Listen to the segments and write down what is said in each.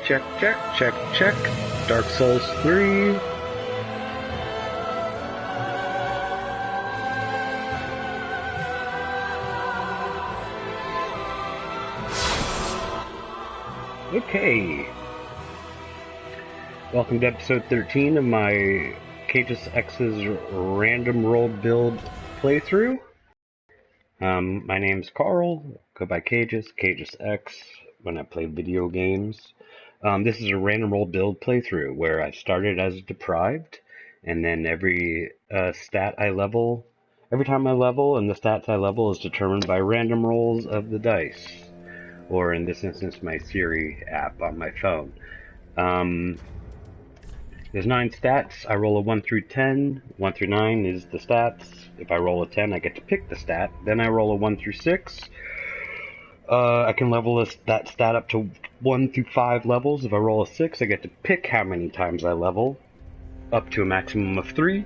Check, check, check, check. Dark Souls 3. Okay. Welcome to episode 13 of my Cages X's random roll build playthrough. My name's Carl, go by Cages X when I play video games. This is a random roll build playthrough where I started as Deprived, and then every time I level, and the stats I level is determined by random rolls of the dice, or in this instance, my Siri app on my phone. There's 9 stats. I roll a 1 through 10. 1 through 9 is the stats. If I roll a 10, I get to pick the stat. Then I roll a 1 through 6. I can level that stat up to 1 through 5 levels. If I roll a 6, I get to pick how many times I level, up to a maximum of 3.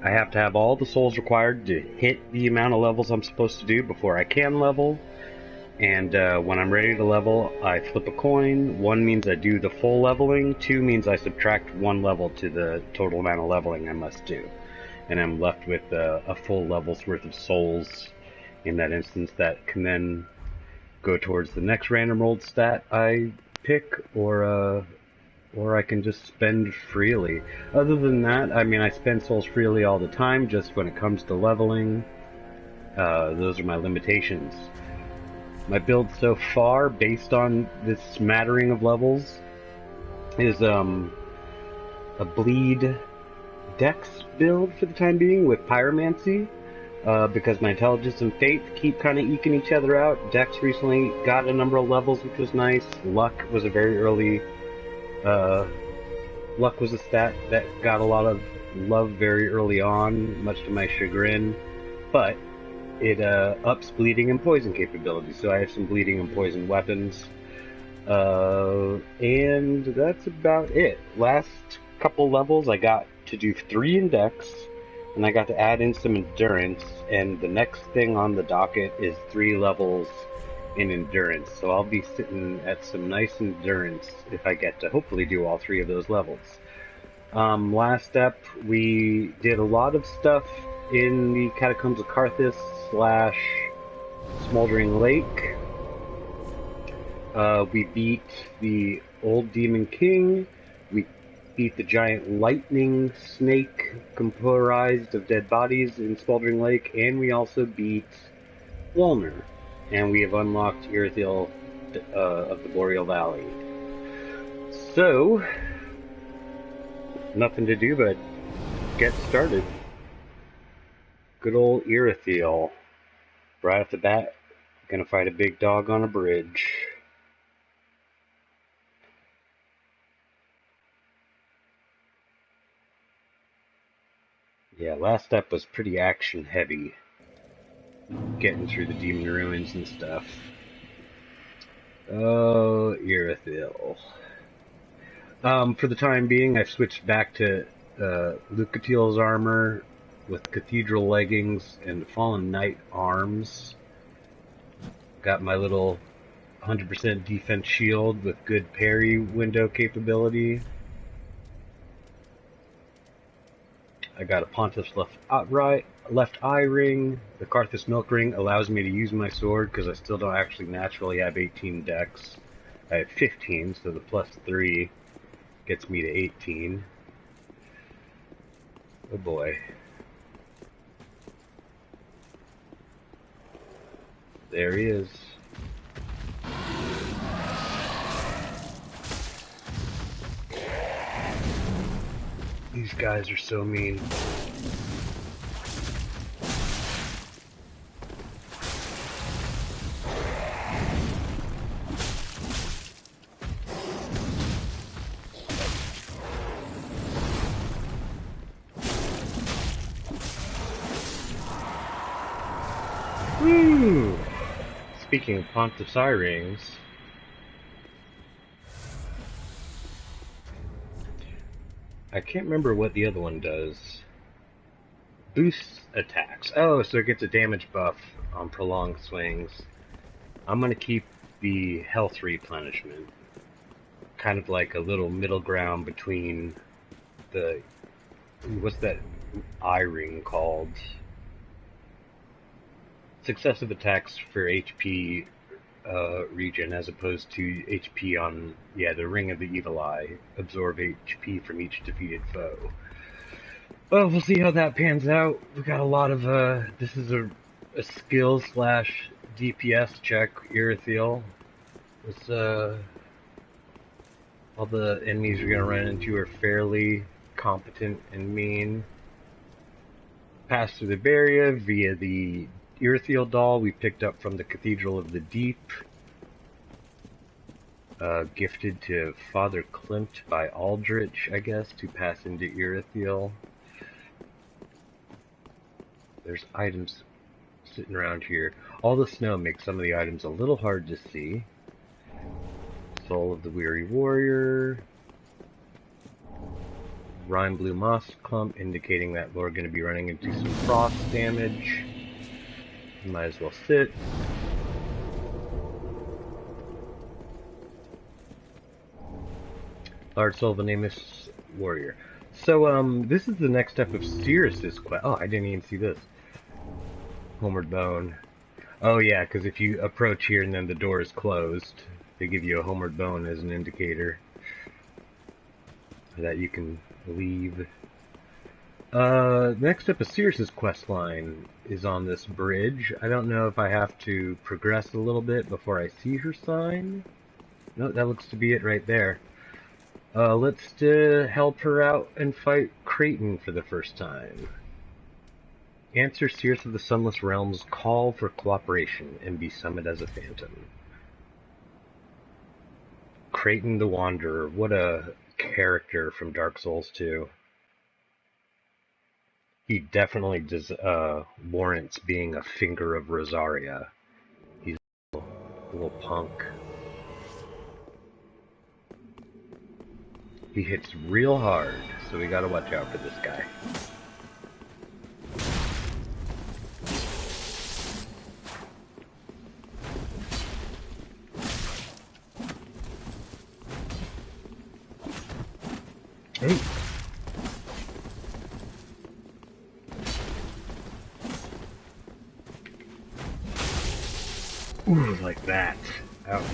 I have to have all the souls required to hit the amount of levels I'm supposed to do before I can level. And when I'm ready to level, I flip a coin. 1 means I do the full leveling. 2 means I subtract 1 level to the total amount of leveling I must do. And I'm left with a full level's worth of souls in that instance that can then go towards the next random rolled stat I pick, or I can just spend freely. Other than that, I mean, I spend souls freely all the time, just when it comes to leveling. Those are my limitations. My build so far, based on this smattering of levels, is a bleed dex build for the time being with pyromancy, because my intelligence and faith keep kind of eking each other out. Dex recently got a number of levels, which was nice. Luck was a very early, luck was a stat that got a lot of love very early on, much to my chagrin, but it ups bleeding and poison capability, so I have some bleeding and poison weapons. And that's about it. Last couple levels I got to do 3 in Dex, and I got to add in some Endurance, and the next thing on the docket is 3 levels in Endurance, so I'll be sitting at some nice Endurance if I get to hopefully do all 3 of those levels. Last step, we did a lot of stuff in the Catacombs of Karthus / Smoldering Lake. We beat the old Demon King. We beat the giant lightning snake comprised of dead bodies in Smoldering Lake, and we also beat Wolner. And we have unlocked Irithyll of the Boreal Valley. So, nothing to do but get started. Good old Irithyll. Right off the bat, gonna fight a big dog on a bridge. Yeah, last step was pretty action heavy. Getting through the demon ruins and stuff. Oh, Irithyll. For the time being, I've switched back to Lucatill's armor with cathedral leggings and fallen knight arms. Got my little 100% defense shield with good parry window capability. I got a Pontiff's left eye ring. The Karthus milk ring allows me to use my sword because I still don't actually naturally have 18 dex. I have 15, so the plus 3 gets me to 18. Oh boy. There he is. These guys are so mean. Woo! Speaking of Pontiff's eye rings, I can't remember what the other one does. Boosts attacks. Oh, so it gets a damage buff on prolonged swings. I'm gonna keep the health replenishment. kind of like a little middle ground between the, what's that eye ring called? Successive attacks for HP region as opposed to HP on, yeah, the Ring of the Evil Eye. Absorb HP from each defeated foe. Well, we'll see how that pans out. We got a lot of, this is a skill slash DPS check, Irithyll. It's, all the enemies you're gonna run into are fairly competent and mean. Pass through the barrier via the Irithyll doll we picked up from the Cathedral of the Deep. Gifted to Father Klimt by Aldrich, I guess, to pass into Irithyll. There's items sitting around here. All the snow makes some of the items a little hard to see. Soul of the Weary Warrior. Rime Blue Moss Clump, indicating that we're going to be running into some frost damage. Might as well sit. Large Soul of a Nameless Warrior. So, this is the next step of Cirrus's quest. Oh, I didn't even see this. Homeward Bone. Oh yeah, because if you approach here and then the door is closed, they give you a Homeward Bone as an indicator that you can leave. Next up, Cirrus's quest line is on this bridge. I don't know if I have to progress a little bit before I see her sign. No, that looks to be it right there. Let's help her out and fight Creighton for the first time. Answer Cirrus of the Sunless Realm's call for cooperation and be summoned as a phantom. Creighton the Wanderer. What a character from Dark Souls 2. He definitely warrants being a finger of Rosaria. He's a little punk. He hits real hard, so we gotta watch out for this guy. Hey. Ooh, like that. Ouch.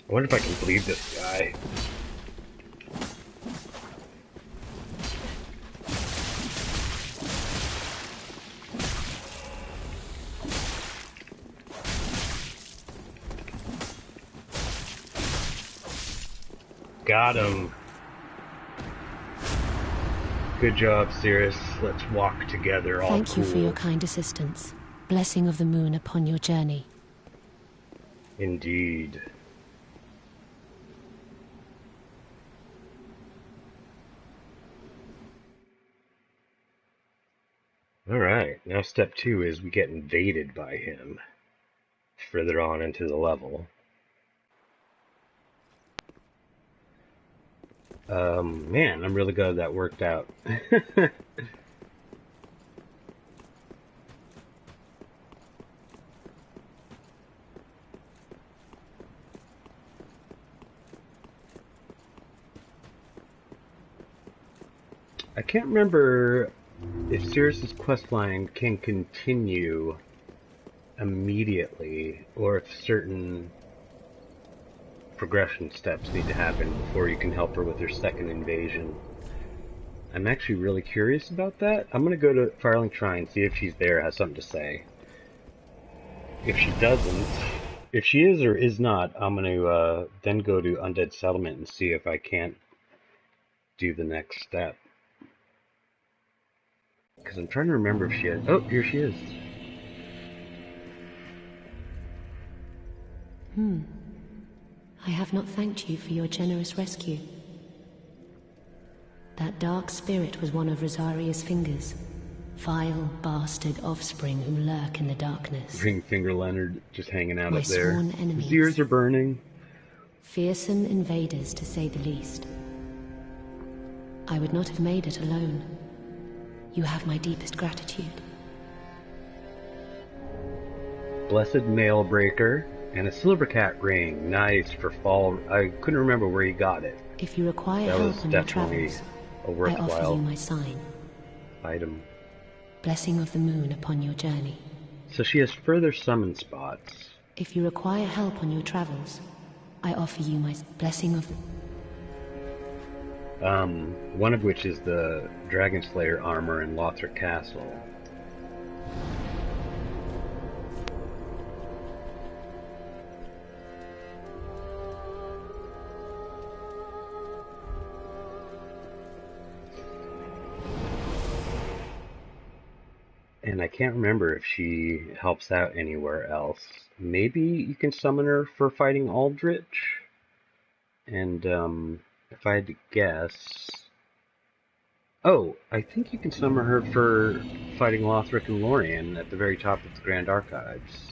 I wonder if I can bleed this guy. Got him. Good job, Cirrus. Let's walk together all Thank you for your kind assistance. Blessing of the moon upon your journey. Indeed. Alright, now step 2 is we get invaded by him further on into the level. Man, I'm really glad that worked out. I can't remember if Cirrus's questline can continue immediately, or if certain progression steps need to happen before you can help her with her second invasion. I'm actually really curious about that. I'm gonna go to Firelink Shrine, see if she's there, has something to say. If she doesn't, if she is or is not, I'm gonna then go to Undead Settlement and see if I can't do the next step. Because I'm trying to remember if she has... Oh, here she is. I have not thanked you for your generous rescue. That dark spirit was one of Rosaria's fingers. vile bastard offspring who lurk in the darkness. Ring Finger Leonard just hanging out My up there. sworn enemies. His ears are burning. Fearsome invaders, to say the least. I would not have made it alone. You have my deepest gratitude. Blessed Mail Breaker and a silver cat ring. Nice for fall. I couldn't remember where he got it. If you require That was help on your definitely travels, a I offer worthwhile you my sign. item. Blessing of the moon upon your journey. So she has further summon spots. If you require help on your travels, I offer you my blessing of... One of which is the Dragon Slayer armor in Lothric Castle. And I can't remember if she helps out anywhere else. Maybe you can summon her for fighting Aldrich? And, if I had to guess... Oh, I think you can summon her for fighting Lothric and Lorien at the very top of the Grand Archives.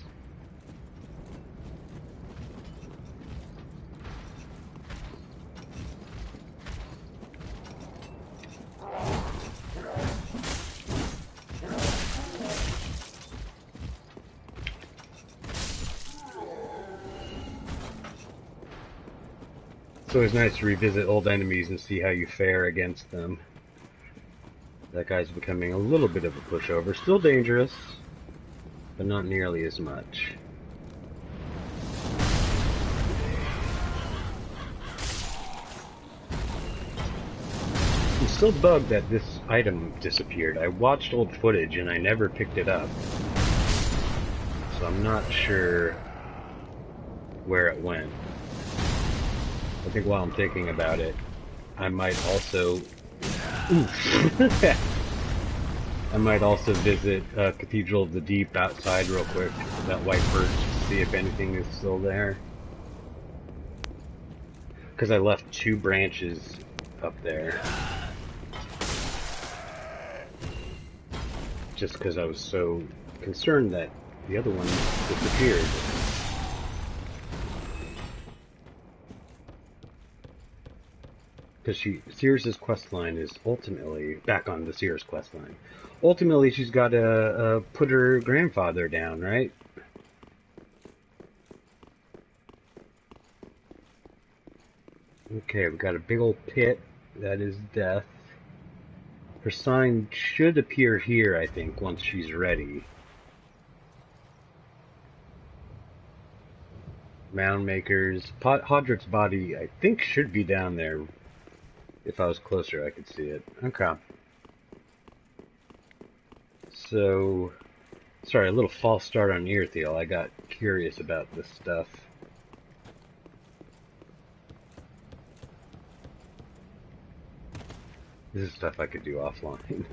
It's always nice to revisit old enemies and see how you fare against them. That guy's becoming a little bit of a pushover. Still dangerous, but not nearly as much. I'm still bugged that this item disappeared. I watched old footage and I never picked it up. So I'm not sure where it went. I think while I'm thinking about it, I might also... I might also visit Cathedral of the Deep outside real quick, that white birch, to see if anything is still there. Because I left 2 branches up there. Just because I was so concerned that the other one disappeared. Because Sears' questline is ultimately back on the Sears questline. Ultimately, she's got to put her grandfather down, right? Okay, we got a big old pit. That is death. Her sign should appear here, I think, once she's ready. Mound makers. Hodrick's body, I think, should be down there. If I was closer, I could see it. Okay. So, sorry, a little false start on Earthiel. I got curious about this stuff. This is stuff I could do offline.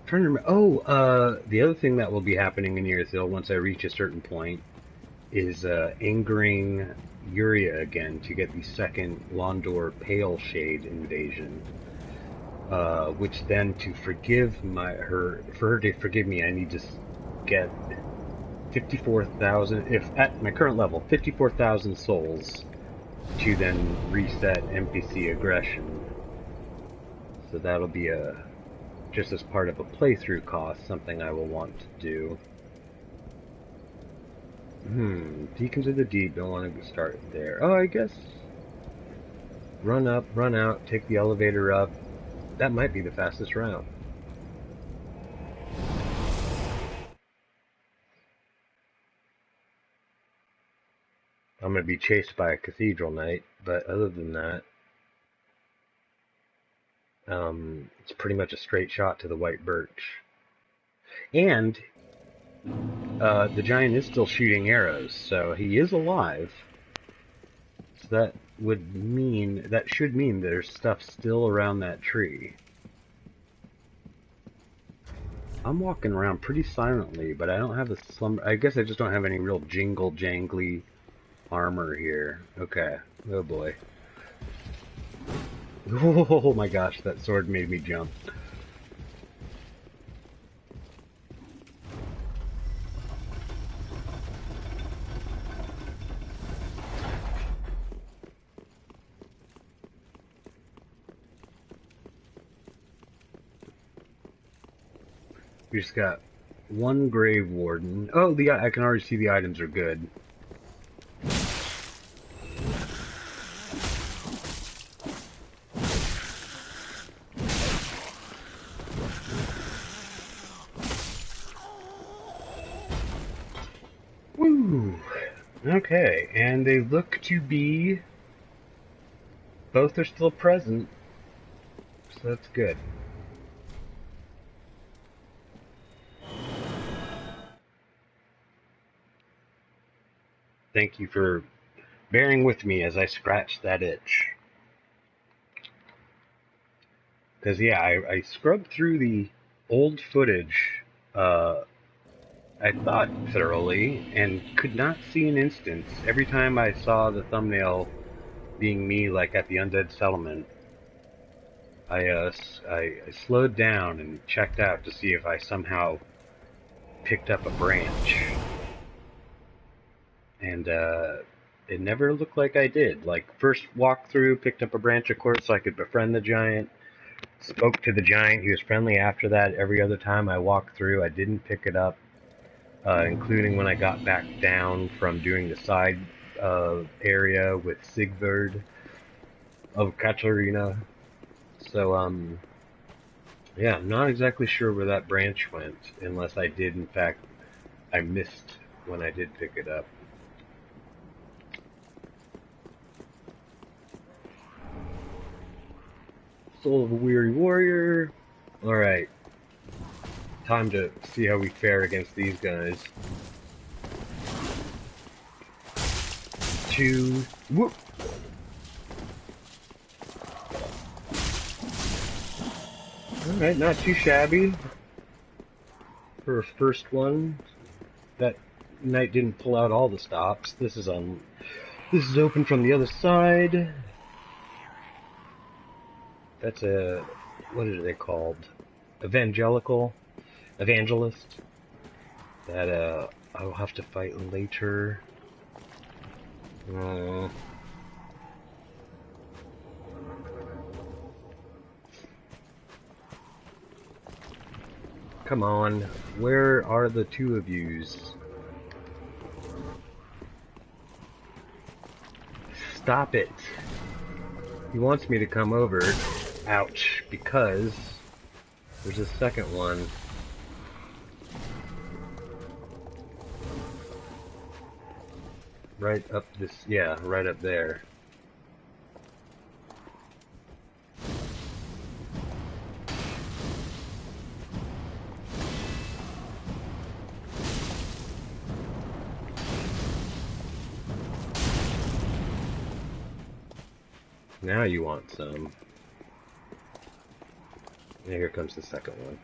Trying to remember. Oh, the other thing that will be happening in Earthiel once I reach a certain point is angering Yuria again to get the second Londor Pale Shade invasion. Which then to forgive for her to forgive me, I need to get 54,000, if at my current level, 54,000 souls to then reset NPC aggression. So that'll be just as part of a playthrough cost, something I will want to do. Deacons of the Deep, don't want to start there. Oh, I guess run up, run out, take the elevator up. That might be the fastest route. I'm going to be chased by a cathedral knight, but other than that, it's pretty much a straight shot to the white birch. And the giant is still shooting arrows, so he is alive. So that should mean there's stuff still around that tree. I'm walking around pretty silently, but I don't have the slumber. I guess I just don't have any real jingle jangly armor here. Okay. Oh boy. Oh my gosh, that sword made me jump. We just got one grave warden. Oh, I can already see the items are good. Woo! Okay, and they look to be... both are still present, so that's good. Thank you for bearing with me as I scratch that itch. Because, yeah, I scrubbed through the old footage, I thought thoroughly, and could not see an instance. Every time I saw the thumbnail being me, like at the Undead Settlement, I slowed down and checked out to see if I somehow picked up a branch. And it never looked like I did. Like, first walkthrough, picked up a branch, of course, so I could befriend the giant. Spoke to the giant, he was friendly after that. Every other time I walked through, I didn't pick it up, including when I got back down from doing the side area with Sigvard of Katarina. So, yeah, I'm not exactly sure where that branch went, unless I did, in fact, I missed when I did pick it up. Soul of a Weary Warrior. Alright. Time to see how we fare against these guys. 2. Whoop! Alright, not too shabby for a first one. That knight didn't pull out all the stops. This is open from the other side. That's a, what are they called? Evangelist. That I'll have to fight later. Come on, where are the two of yous? Stop it. He wants me to come over. Ouch, because there's a second one. Right up this, yeah, right up there. Now you want some. And here comes the second one.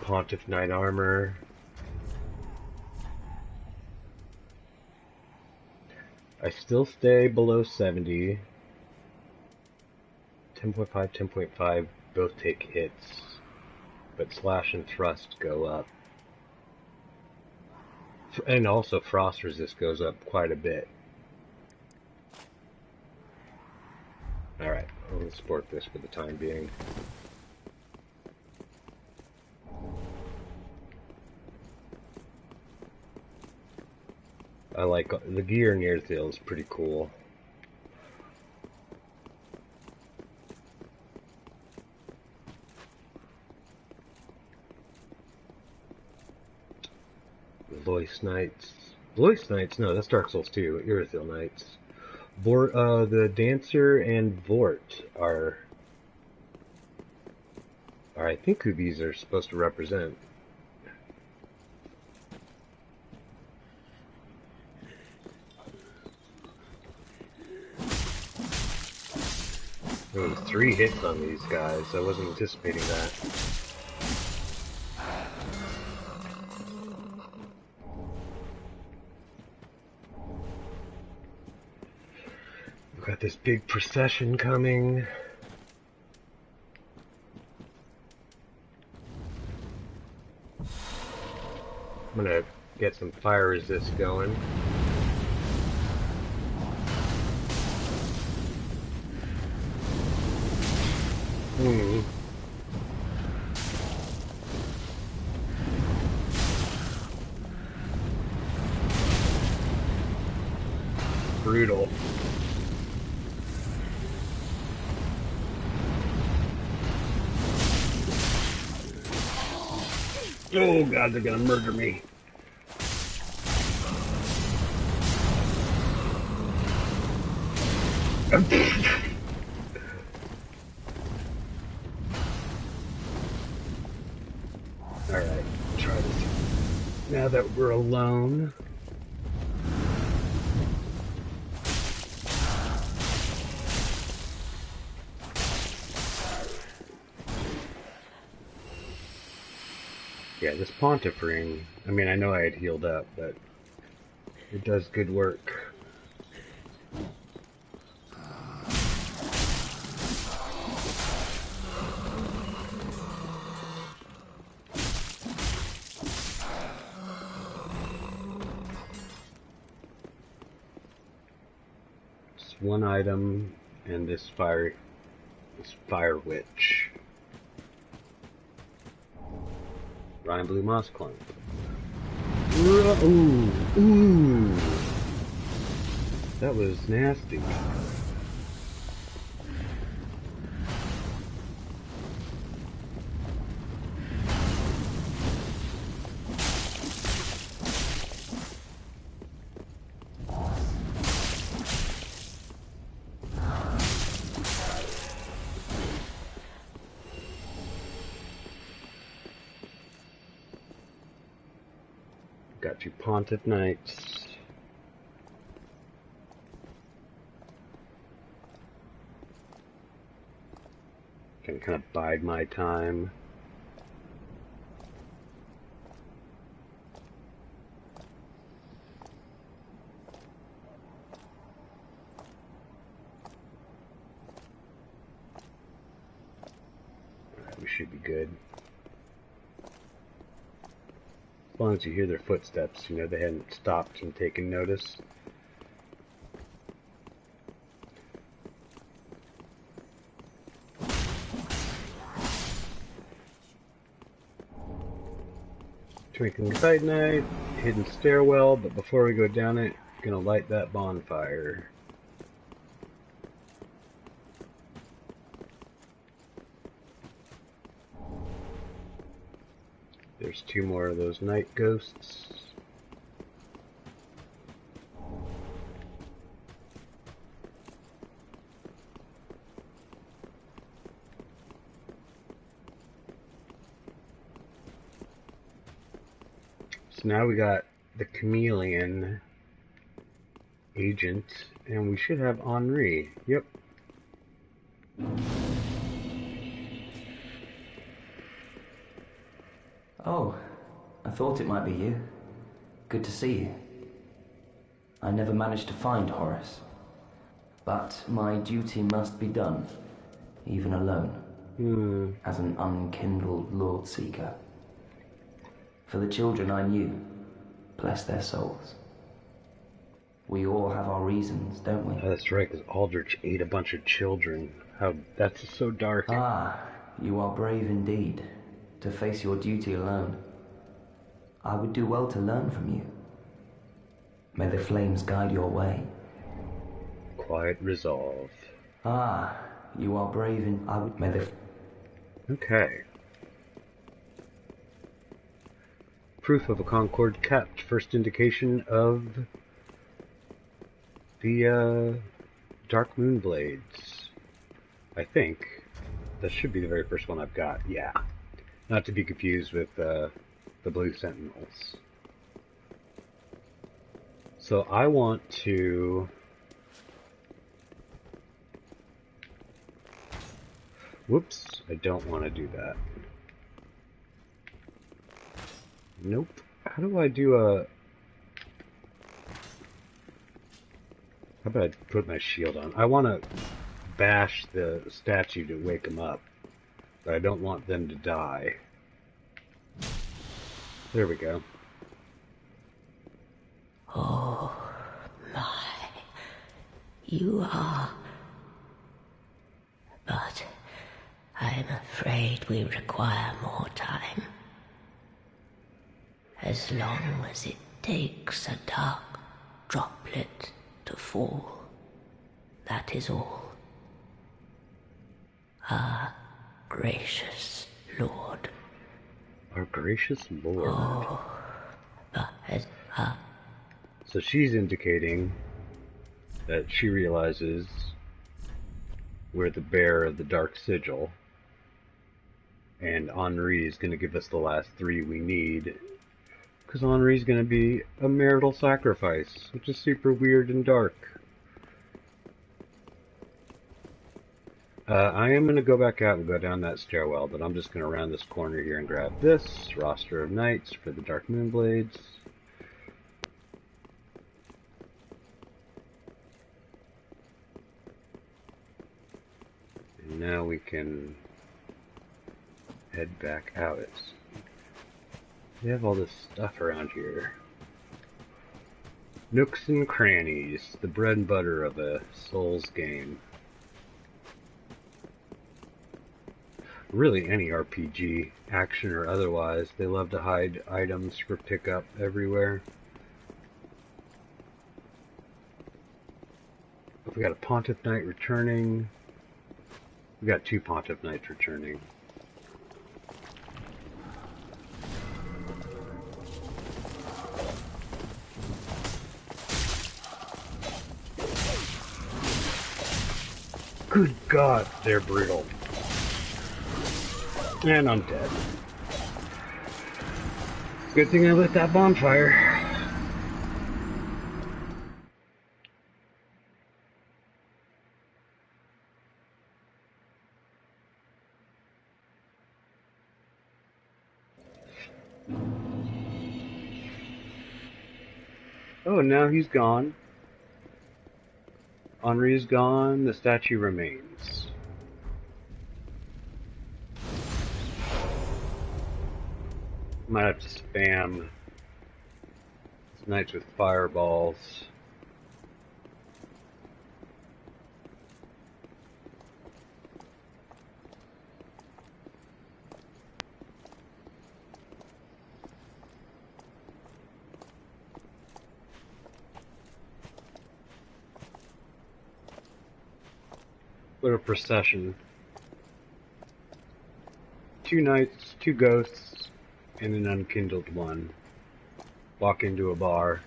Pontiff Knight Armor. I still stay below 70. 10.5, 10.5 both take hits, but slash and thrust go up. And also frost resist goes up quite a bit. Alright, I'm going to sport this for the time being. I like the gear near Nearthiel is pretty cool. Lois Knights. Lois Knights? No, that's Dark Souls 2. Irithyll Knights. The Dancer and Vort are Or I think who these are supposed to represent. There was 3 hits on these guys. I wasn't anticipating that. We've got this big procession coming. I'm gonna get some fire resist going. Brutal. Oh god, they're gonna murder me. Alright, try this. Now that we're alone. Yeah, this Pontiff ring, I mean, I know I had healed up, but it does good work. It's one item, and this fire witch. Ryan Blue Moss Clump. Ooh, ooh. That was nasty. Got 2 Pontiff Knights. Can kind of bide my time. Alright, we should be good. As long as you hear their footsteps, you know they hadn't stopped and taken notice. Twinkling Titanite, hidden stairwell, but before we go down it, gonna light that bonfire. There's 2 more of those night ghosts. So now we got the chameleon agent, and we should have Henri. Yep. Oh, I thought it might be you. Good to see you. I never managed to find Horace, but my duty must be done, even alone, as an unkindled Lord Seeker. For the children I knew, bless their souls. We all have our reasons, don't we? Oh, that's right, because Aldrich ate a bunch of children. How that's so dark. Ah, you are brave indeed, to face your duty alone. I would do well to learn from you. May the flames guide your way. Quiet resolve. Ah, you are brave in... I would... May the... Okay. Proof of a Concord capped. First indication of the Dark Moon Blades, I think. That should be the very first one I've got. Yeah. Not to be confused with the Blue Sentinels. So I want to... Whoops, I don't want to do that. Nope. How do I do a... How about I put my shield on? I want to bash the statue to wake them up, but I don't want them to die. There we go. Oh, my. You are... But I'm afraid we require more time. As long as it takes a dark droplet to fall, that is all. Our gracious Lord. Our gracious Lord. Oh, So she's indicating that she realizes we're the bearer of the Dark Sigil, and Henri is going to give us the last 3 we need, because Henri's going to be a marital sacrifice, which is super weird and dark. I am going to go back out and go down that stairwell, but I'm just going to round this corner here and grab this roster of knights for the Dark Moonblades. And now we can head back out. We have all this stuff around here. Nooks and crannies, the bread and butter of a Souls game. Really any RPG, action or otherwise, they love to hide items for pickup everywhere. We got a Pontiff Knight returning. We got 2 Pontiff Knights returning. Good God, they're brutal. And I'm dead. Good thing I lit that bonfire. Oh, now he's gone. Henri's gone, the statue remains. Might have to spam these knights with fireballs. What a procession. 2 knights, 2 ghosts, and an unkindled one. Walk into a bar.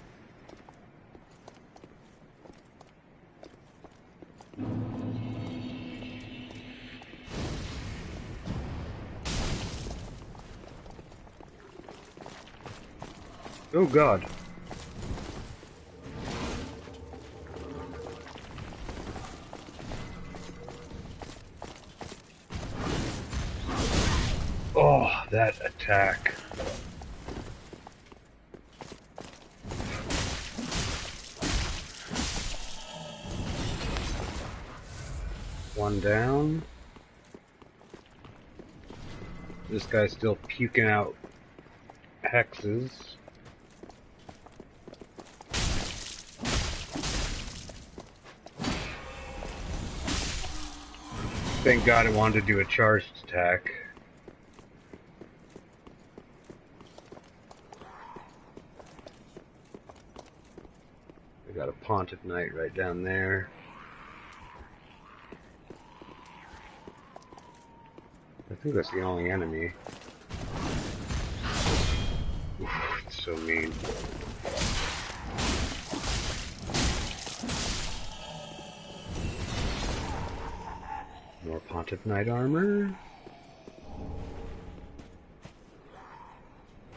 Oh God. Oh, that attack. One down. This guy's still puking out hexes. Thank God I wanted to do a charged attack. We got a Pontiff Knight right down there. I think that's the only enemy. Oof, it's so mean. more Pontiff Knight armor.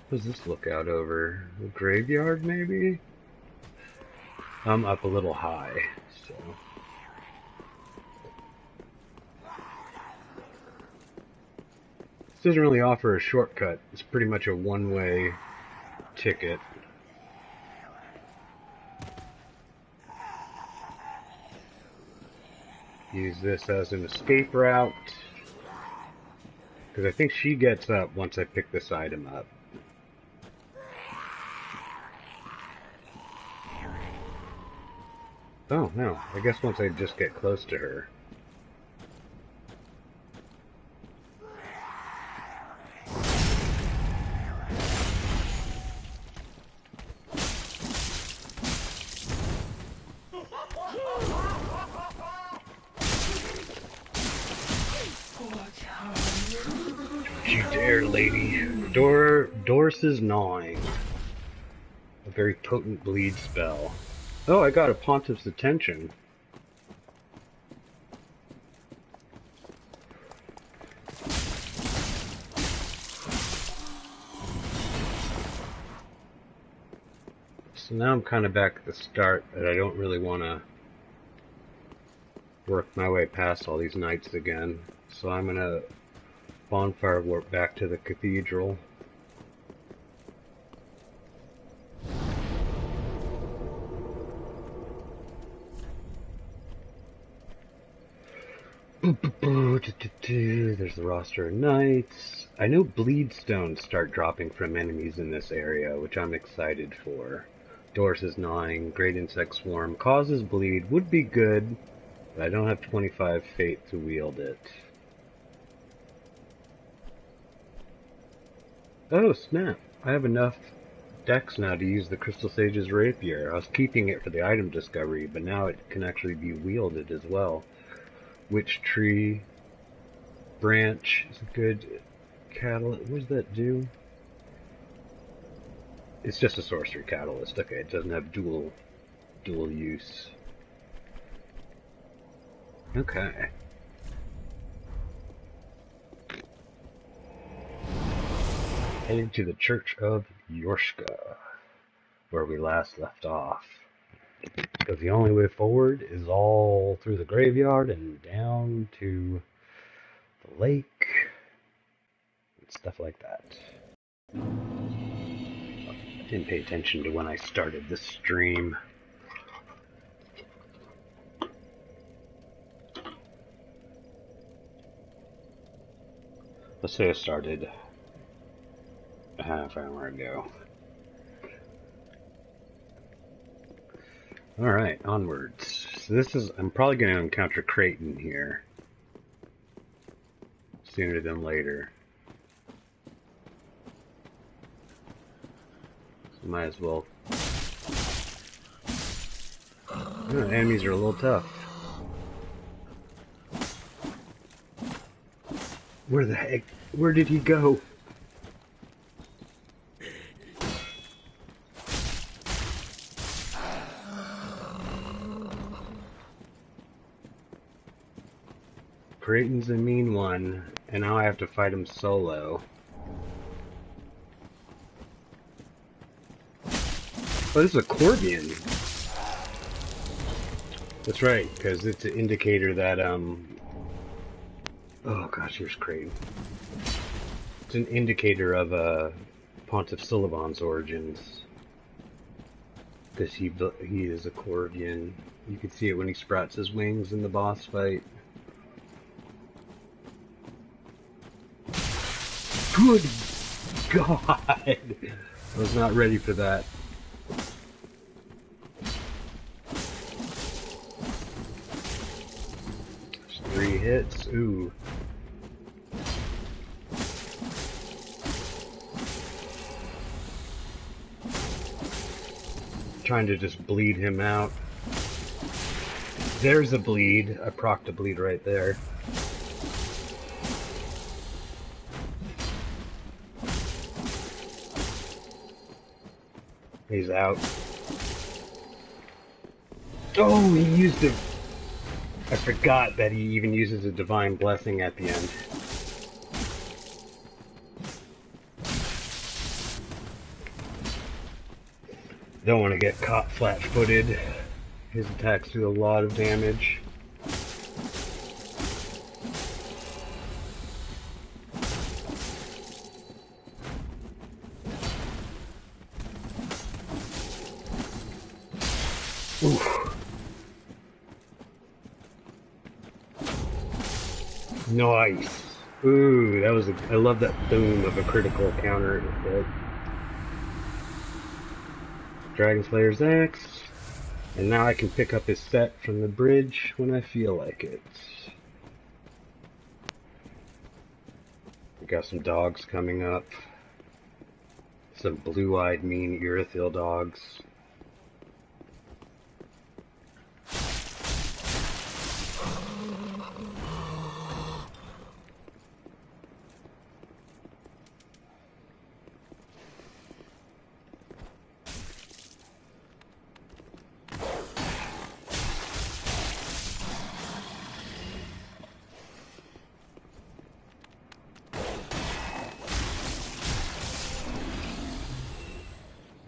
What does this look out over? The graveyard, maybe? I'm up a little high, so... This doesn't really offer a shortcut. It's pretty much a one-way ticket. Use this as an escape route. Because I think she gets up once I pick this item up. Oh, no. I guess once I just get close to her. You dare, lady. Doris's gnawing. A very potent bleed spell. Oh, I got a Pontiff's attention. So now I'm kind of back at the start, but I don't really want to work my way past all these knights again. So I'm going to bonfire warp back to the cathedral. There's the roster of knights. I know bleed stones start dropping from enemies in this area, which I'm excited for. Doris's gnawing, great insect swarm, causes bleed, would be good, but I don't have 25 fate to wield it. Oh snap, I have enough dex now to use the Crystal Sage's rapier. I was keeping it for the item discovery, but now it can actually be wielded as well. Witch tree branch is a good catalyst. What does that do? It's just a sorcery catalyst. Okay, it doesn't have dual use. Okay. Heading to the Church of Yorshka, where we last left off. Because the only way forward is all through the graveyard and down to the lake and stuff like that. I didn't pay attention to when I started this stream. Let's say I started a half hour ago. Alright, onwards. So this is, I'm probably going to encounter Creighton here. Sooner than later. So might as well. Oh, enemies are a little tough. Where the heck? Where did he go? Creighton's a mean one, and now I have to fight him solo. Oh, this is a Corbian. That's right, because it's an indicator that, oh gosh, here's Creighton. It's an indicator of, Pontiff Sulivan's origins. Because he is a Corbian. You can see it when he sprouts his wings in the boss fight. Good God! I was not ready for that. Just 3 hits. Ooh. Trying to just bleed him out. There's a bleed. I procced a bleed right there. He's out. Oh, he used a I forgot that he even uses a divine blessing at the end. Don't want to get caught flat-footed. His attacks do a lot of damage. Oof. Nice. Ooh, that was I love that boom of a critical counter hit. Dragon Slayer's Axe. And now I can pick up his set from the bridge when I feel like it. We got some dogs coming up. Some blue-eyed, mean Irithyll dogs.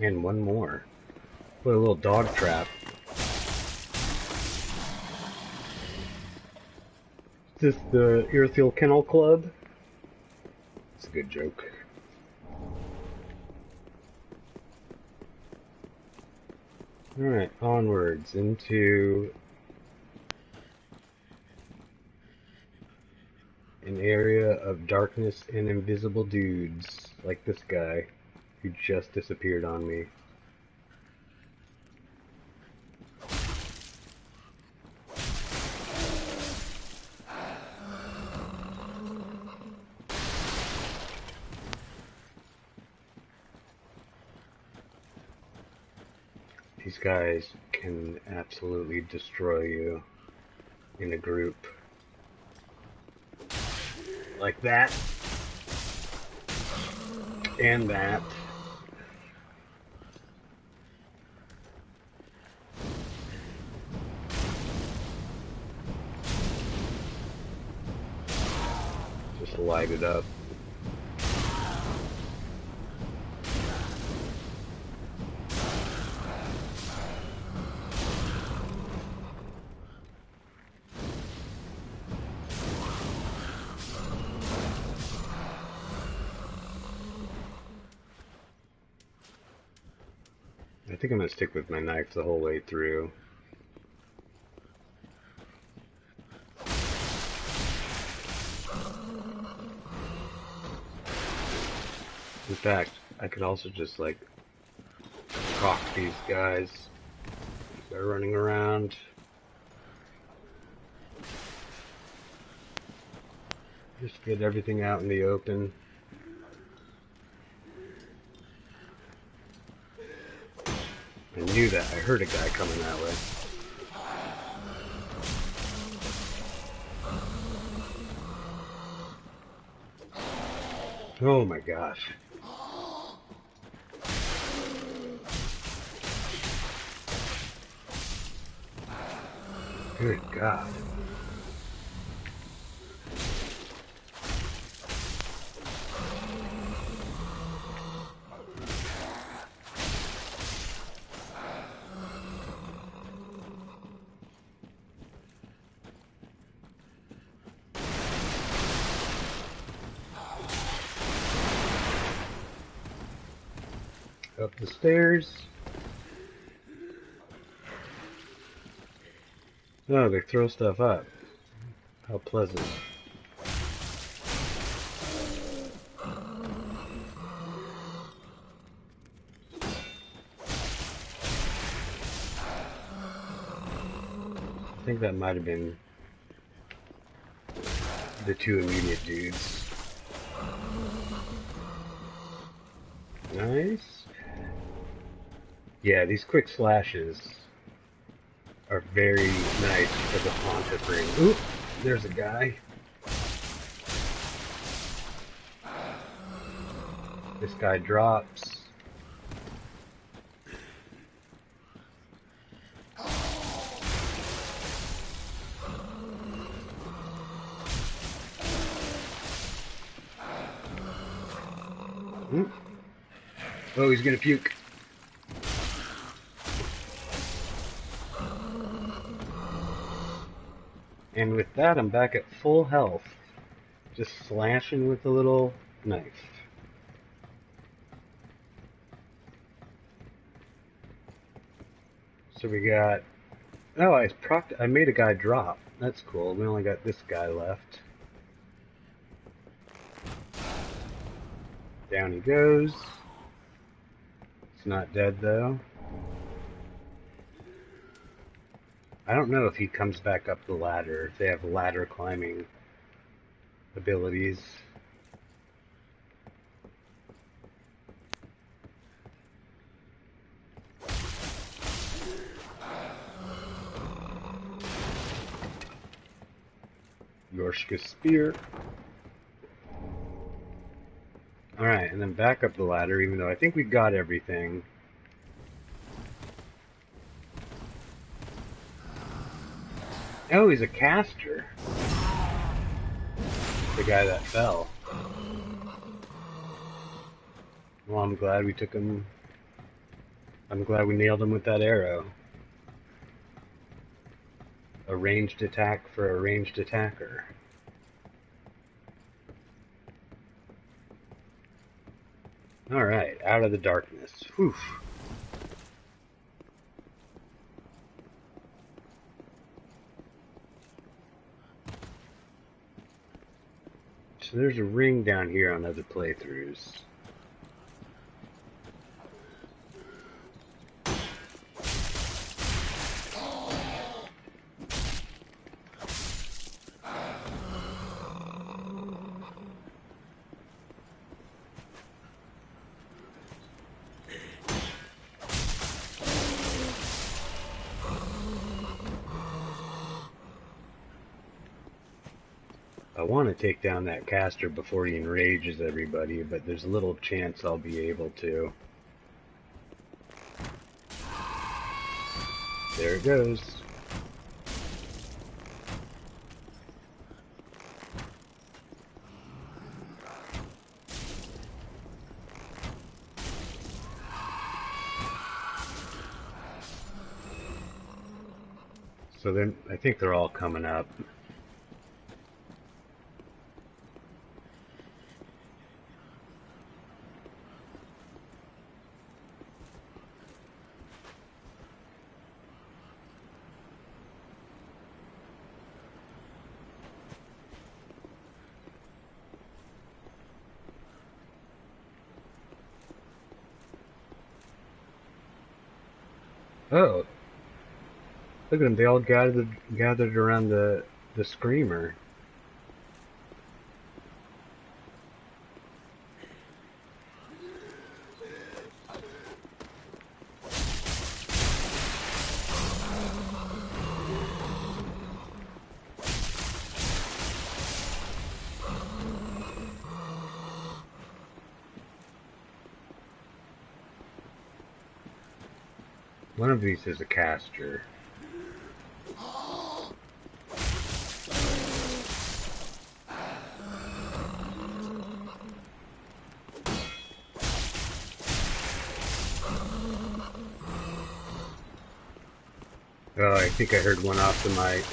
And one more. Put a little dog trap. Is this the Irithyll Kennel Club? It's a good joke. Alright, onwards into an area of darkness and invisible dudes, like this guy who just disappeared on me. These guys can absolutely destroy you in a group. Like that. And that. Just light it up. I think I'm going to stick with my knife the whole way through. In fact, I could also just like cock these guys. They're running around. Just get everything out in the open. I knew that. I heard a guy coming that way. Oh my gosh. Good God. Up the stairs. Oh, they throw stuff up. How pleasant. I think that might have been the two immediate dudes. Nice. Yeah, these quick slashes are very nice for the pontiff ring. Oop, there's a guy. This guy drops. Oh, he's gonna puke. And with that, I'm back at full health. Just slashing with the little knife. So we got... Oh, I made a guy drop. That's cool. We only got this guy left. Down he goes. It's not dead, though. I don't know if he comes back up the ladder, if they have ladder climbing abilities. Yorshka spear. Alright, and then back up the ladder, even though I think we got everything. Oh, he's a caster. The guy that fell. Well, I'm glad we took him. I'm glad we nailed him with that arrow. A ranged attack for a ranged attacker. Alright, out of the darkness. Whew. So there's a ring down here on other playthroughs. I want to take down that caster before he enrages everybody, but there's little chance I'll be able to. There it goes. So then I think they're all coming up. Oh, look at them! They all gathered around the screamer. One of these is a caster. Oh, I think I heard one off the mic.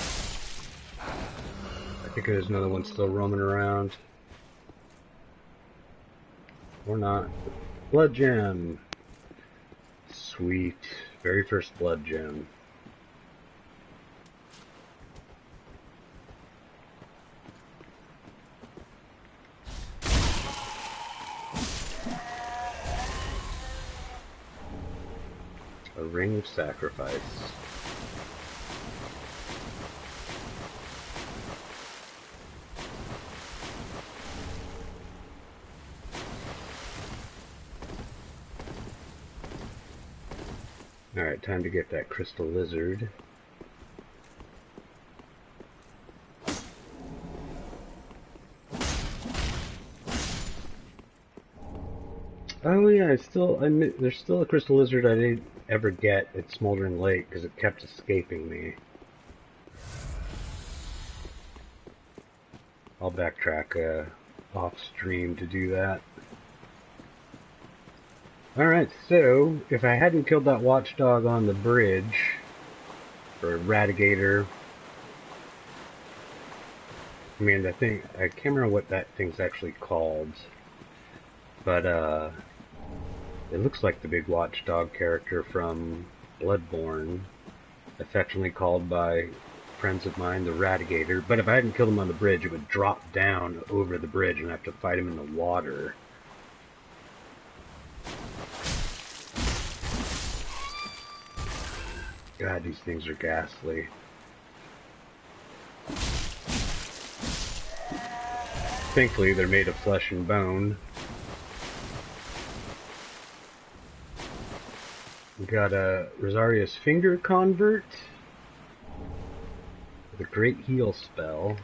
I think there's another one still roaming around. Or not. Blood gem. Sweet. Very first blood gem. A ring of sacrifice. Alright, time to get that crystal lizard. Oh yeah, there's still a crystal lizard I didn't ever get at Smoldering Lake because it kept escaping me. I'll backtrack off stream to do that. Alright, so if I hadn't killed that watchdog on the bridge, or Radigator, I mean, I can't remember what that thing's actually called, but it looks like the big watchdog character from Bloodborne, affectionately called by friends of mine the Radigator. But if I hadn't killed him on the bridge, it would drop down over the bridge and I have to fight him in the water. God, these things are ghastly. Thankfully, they're made of flesh and bone. We got a Rosaria's Finger Convert with a Great Heal spell.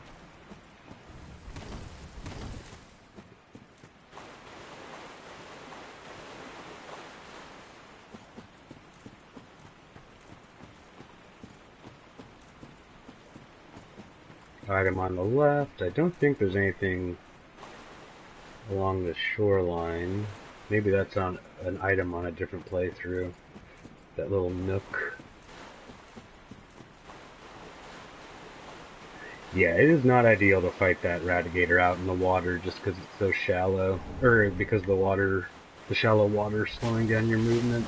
Item on the left. I don't think there's anything along the shoreline. Maybe that's on an item on a different playthrough. That little nook. Yeah, it is not ideal to fight that Radigator out in the water just because it's so shallow. Or because the shallow water is slowing down your movement.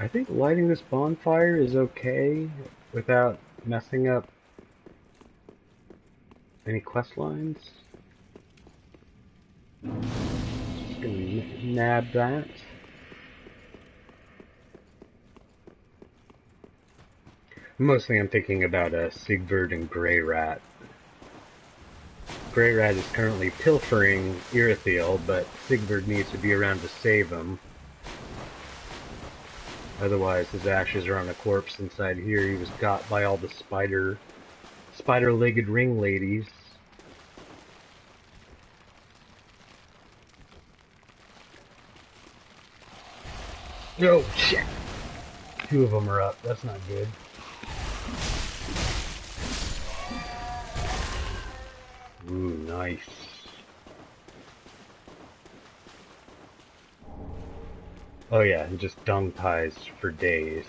I think lighting this bonfire is okay without messing up any quest lines. Just gonna nab that. Mostly I'm thinking about Sigvard and Grey Rat. Grey Rat is currently pilfering Irithiel, but Sigvard needs to be around to save him. Otherwise, his ashes are on a corpse inside here. He was got by all the spider-legged ring ladies. Oh, shit! 2 of them are up. That's not good. Ooh, nice. Oh yeah, and just dung pies for days.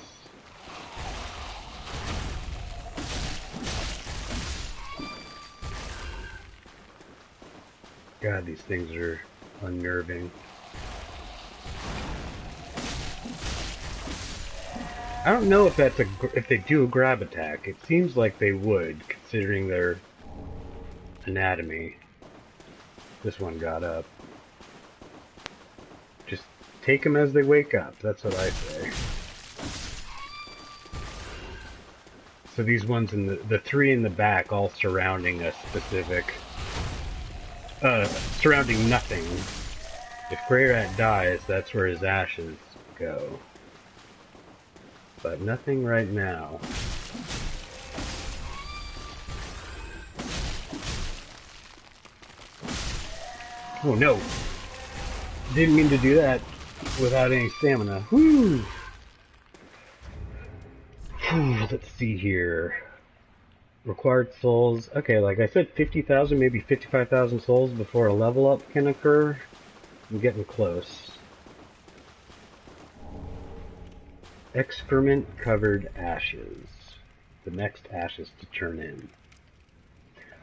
God, these things are unnerving. I don't know if if they do a grab attack. It seems like they would, considering their anatomy. This one got up. Just take them as they wake up. That's what I say. So these ones in the 3 in the back, all surrounding a specific, surrounding nothing. If Grey Rat dies, that's where his ashes go. But nothing right now. Oh no! Didn't mean to do that without any stamina. Whew! Let's see here. Required souls. Okay, like I said, 50,000, maybe 55,000 souls before a level up can occur. I'm getting close. Excrement covered ashes. The next ashes to turn in.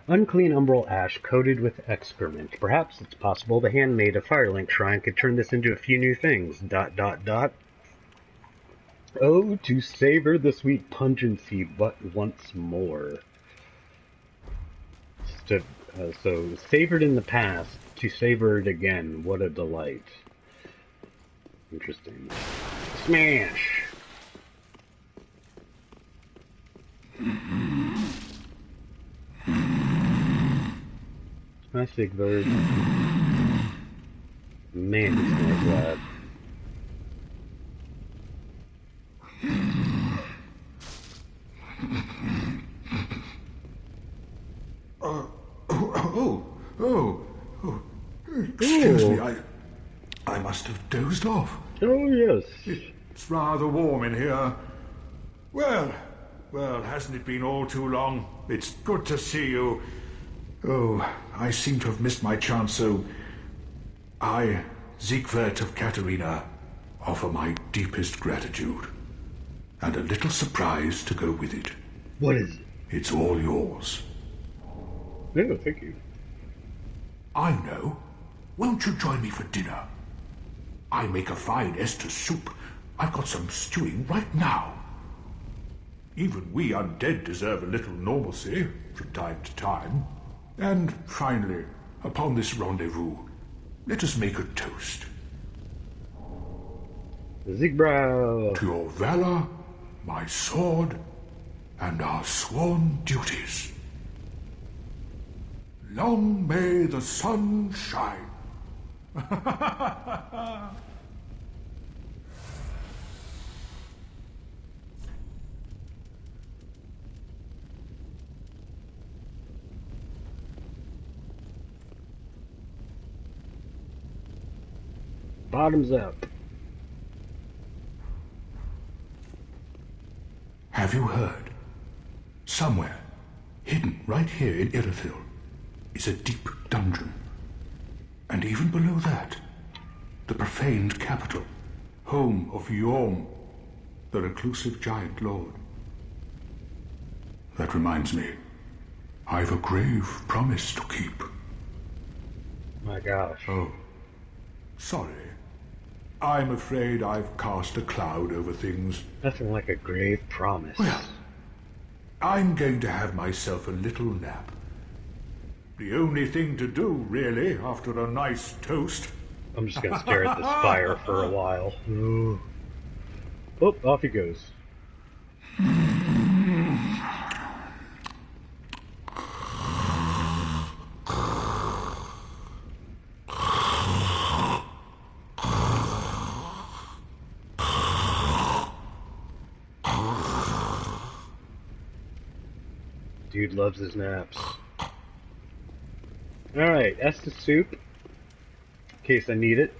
Unclean umbral ash coated with excrement. Perhaps it's possible the handmaid of Firelink Shrine could turn this into a few new things. ... Oh, to savor the sweet pungency but once more. So, savored in the past, to savor it again. What a delight. Interesting. Smash! Hi, Sigvard. Man, he smells bad. Excuse me, I must have dozed off. Oh, yes. It's rather warm in here. Well, Well, hasn't it been all too long? It's good to see you. Oh, I seem to have missed my chance, so I, Siegwart of Katerina, offer my deepest gratitude. And a little surprise to go with it. What is it? It's all yours. No, thank you. I know. Won't you join me for dinner? I make a fine Esther soup. I've got some stewing right now. Even we undead deserve a little normalcy from time to time. And finally, upon this rendezvous, let us make a toast. Siegbrow! To your valor, my sword, and our sworn duties. Long may the sun shine. Bottoms up. Have you heard? Somewhere, hidden right here in Irithyll, is a deep dungeon. And even below that, the profaned capital, home of Yhorm, the reclusive giant lord. That reminds me, I've a grave promise to keep. My gosh. Oh, sorry. I'm afraid I've cast a cloud over things. Nothing like a grave promise. Well, I'm going to have myself a little nap. The only thing to do, really, after a nice toast. I'm just gonna stare at this fire for a while. Ooh. Oh, off he goes. Dude loves his naps. Alright, Estus soup. In case I need it.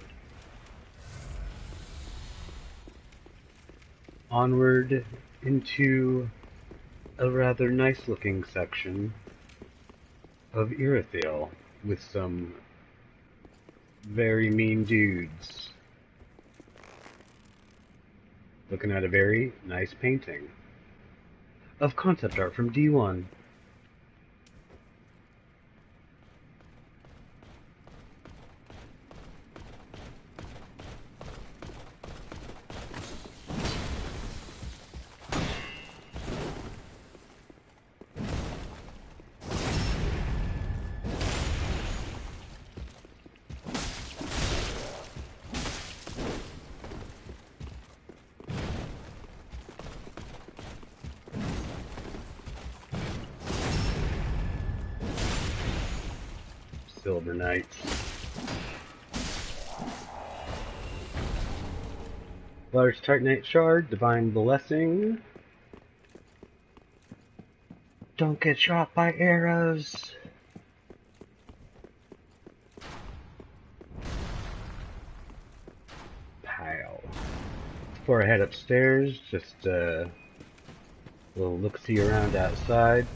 Onward into a rather nice looking section of Irithyll with some very mean dudes. Looking at a very nice painting of concept art from D1. Silver Knights. Large Titanite Shard, Divine Blessing. Don't get shot by arrows. Pow. Before I head upstairs, just a little look-see around outside.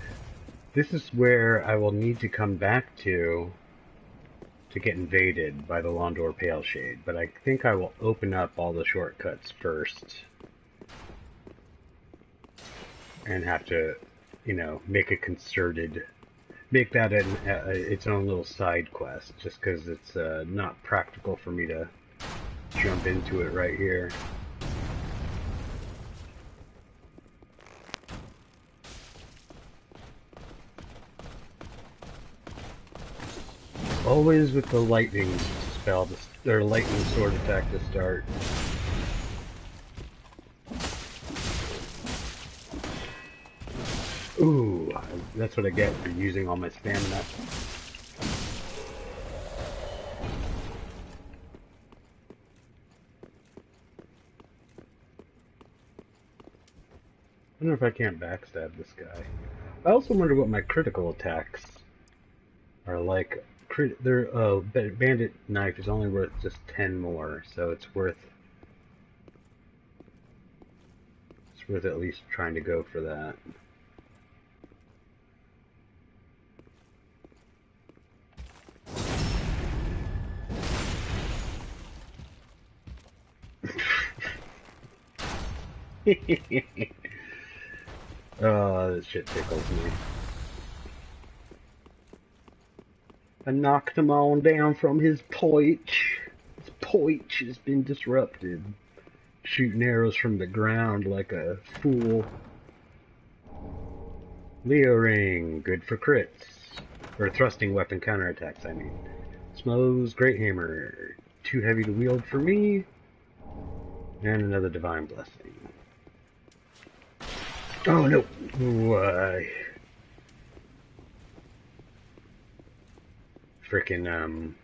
This is where I will need to come back to get invaded by the Londor Paleshade, but I think I will open up all the shortcuts first and have to, you know, make a concerted, make that its own little side quest, just because it's not practical for me to jump into it right here. Always with the lightning spell, or lightning sword attack to start. Ooh, that's what I get for using all my stamina. I wonder if I can't backstab this guy. I also wonder what my critical attacks are like. Bandit knife is only worth just 10 more, so it's worth It's worth at least trying to go for that. Oh, this shit tickles me. I knocked him on down from his perch. His perch has been disrupted. Shooting arrows from the ground like a fool. Leo ring, good for crits. Or thrusting weapon counterattacks, I mean. Smo's great hammer, too heavy to wield for me. And another divine blessing. Oh no! Why? Frickin'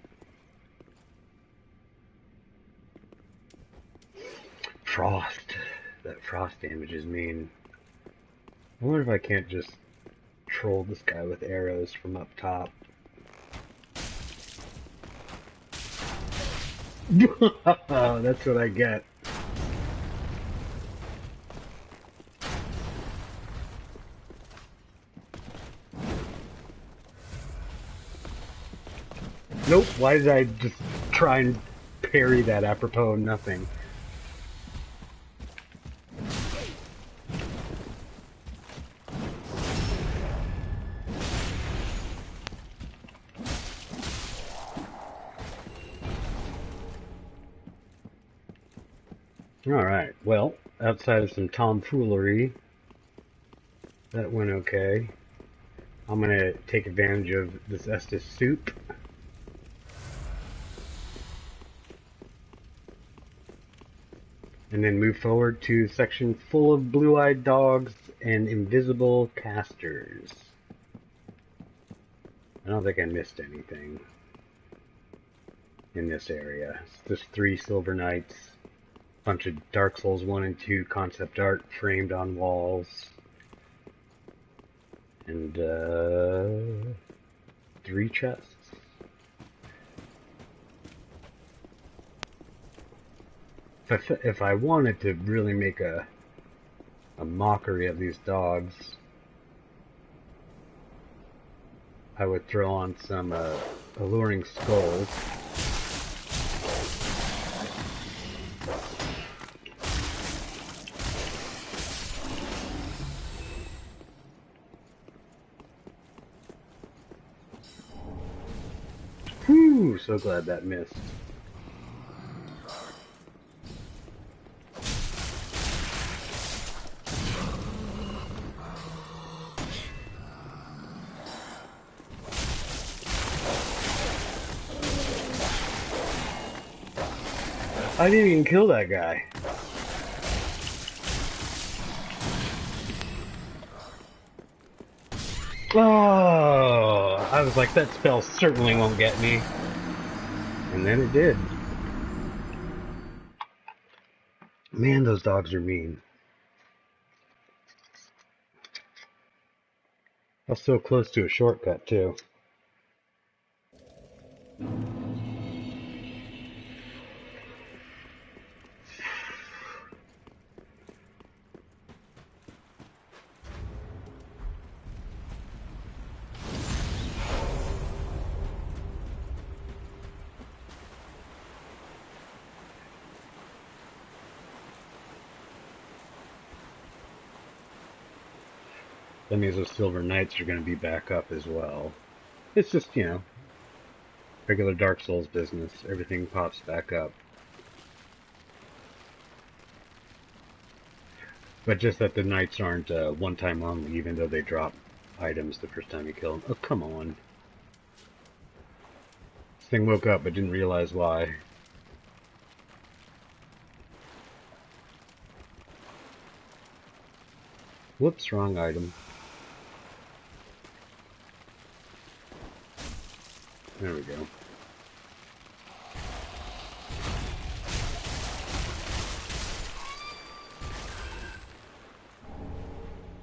frost. That frost damage is mean. I wonder if I can't just troll this guy with arrows from up top. That's what I get. Nope, why did I just try and parry that apropos of nothing? Alright, well, outside of some tomfoolery, that went okay. I'm gonna take advantage of this Estus soup. And then move forward to a section full of blue-eyed dogs and invisible casters. I don't think I missed anything in this area. It's just 3 Silver Knights, bunch of Dark Souls 1 and 2 concept art framed on walls, and 3 chests. If I wanted to really make a mockery of these dogs, I would throw on some alluring skulls. Whew, so glad that missed. I didn't even kill that guy. Oh, I was like, that spell certainly won't get me. And then it did. Man, those dogs are mean. I was so close to a shortcut, too. That means those Silver Knights are going to be back up as well. It's just, you know, regular Dark Souls business. Everything pops back up. But just that the Knights aren't one-time only, even though they drop items the first time you kill them. Oh, come on. This thing woke up but didn't realize why. Whoops, wrong item. There we go.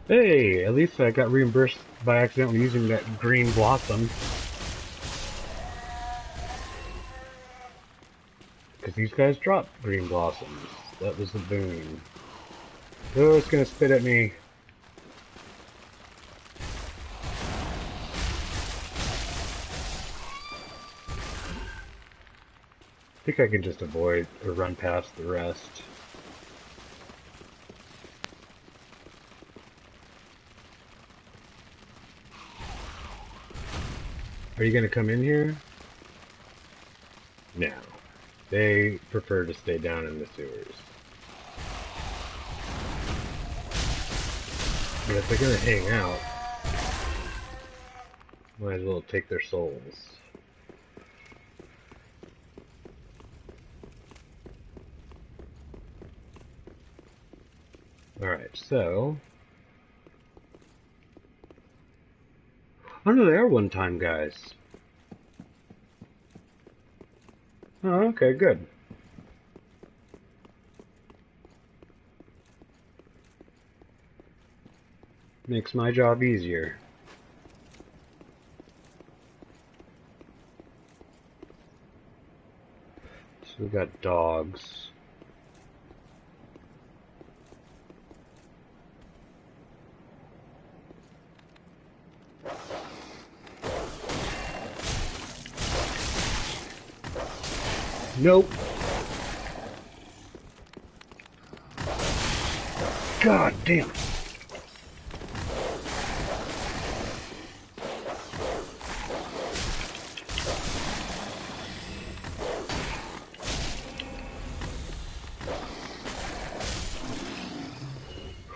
Hey, at least I got reimbursed by accidentally using that green blossom. Because these guys dropped green blossoms. That was the boon. Oh, it's gonna spit at me. I think I can just avoid or run past the rest. Are you gonna come in here? No. They prefer to stay down in the sewers. But if they're gonna hang out, might as well take their souls. Alright, so... Oh no, they are one-time guys. Oh, okay, good. Makes my job easier. So we got dogs. Nope. God damn.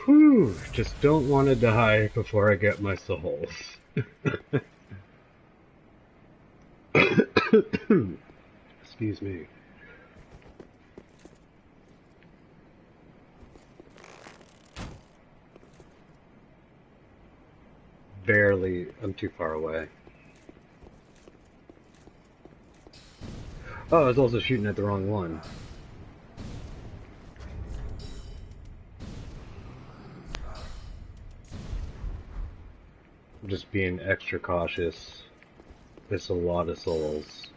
Whew, just don't want to die before I get my souls. Excuse me. Barely, I'm too far away. Oh, I was also shooting at the wrong one. I'm just being extra cautious. It's a lot of souls.